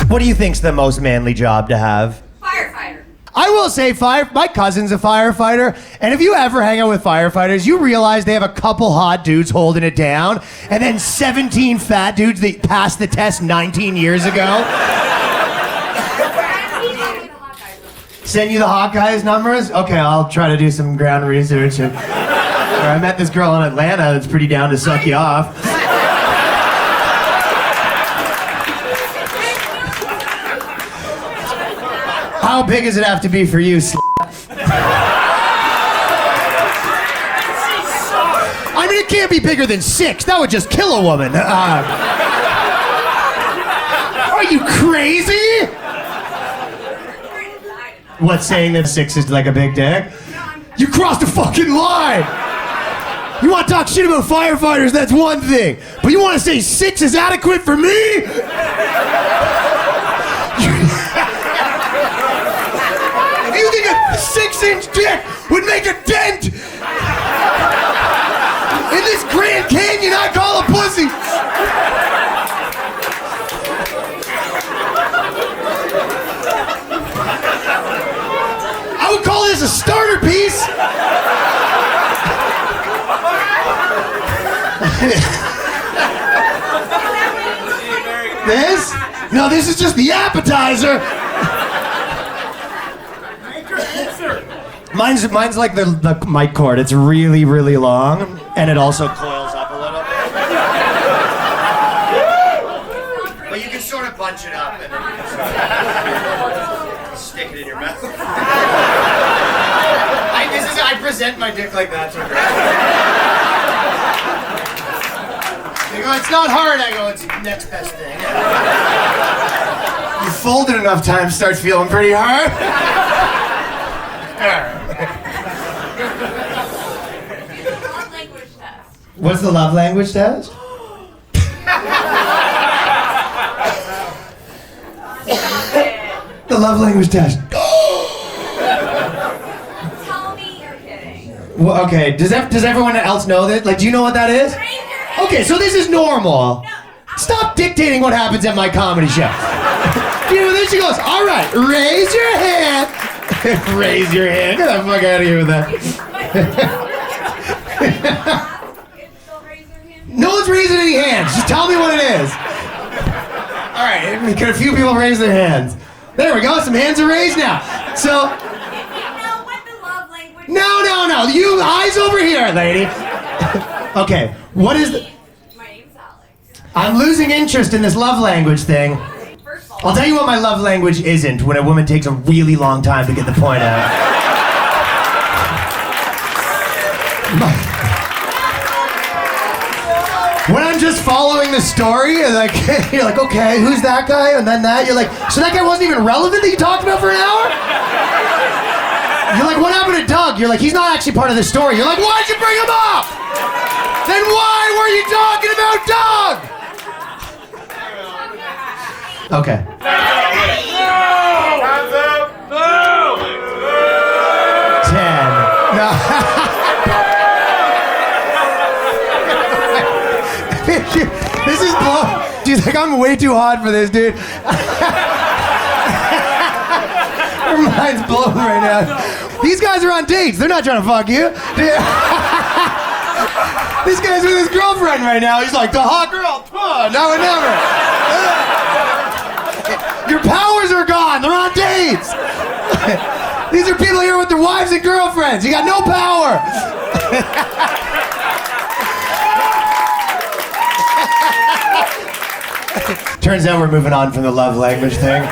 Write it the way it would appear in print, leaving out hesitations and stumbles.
What do you think's the most manly job to have? Firefighter. I will say my cousin's a firefighter, and if you ever hang out with firefighters, you realize they have a couple hot dudes holding it down, and then 17 fat dudes that passed the test 19 years ago. Send you the hot guys' numbers? Okay, I'll try to do some ground research. I met this girl in Atlanta that's pretty down to suck you off. How big does it have to be for you, I mean, it can't be bigger than 6. That would just kill a woman. Are you crazy? What, saying that 6 is like a big dick? You crossed a fucking line! You want to talk shit about firefighters, that's one thing. But you want to say 6 is adequate for me? You think a 6-inch dick would make a dent in this Grand Canyon I call a pussy? I would call this a starter piece. This? No, this is just the appetizer. Mine's like the mic cord. It's really, really long, and it also coils up a little bit. But you can sort of bunch it up, and then you can sort of stick it in your mouth. I present my dick like that to a girl. They go, it's not hard. I go, it's the next best thing. You fold it enough times, starts feeling pretty hard. Love language test. What's the love language test? The love language test. Tell me you're kidding. Well, okay, does everyone else know that? Like, do you know what that is? Raise your hand. Okay, so this is normal. Stop dictating what happens at my comedy show. You know, then she goes, all right, raise your hand. Raise your hand. Get the fuck out of here with that. No one's raising any hands. Just tell me what it is. All right, can a few people raise their hands? There we go. Some hands are raised now. So. You know what the love language? No. You eyes over here, lady. Okay, what is the? My name's Alex. I'm losing interest in this love language thing. First of all, I'll tell you what my love language isn't, when a woman takes a really long time to get the point out. When I'm just following the story, and like, you're like, okay, who's that guy? And then that, you're like, so that guy wasn't even relevant that you talked about for an hour? You're like, what happened to Doug? You're like, he's not actually part of the story. You're like, why'd you bring him up? Then why were you talking about Doug? Okay. Time's up. No. 10. No. This is blow. She's like, I'm way too hot for this, dude. Her mind's blown right now. These guys are on dates. They're not trying to fuck you. This guy's with his girlfriend right now. He's like, the hot girl. Now or never. Your powers are gone. They're on dates. These are people here with their wives and girlfriends. You got no power. Turns out we're moving on from the love language thing.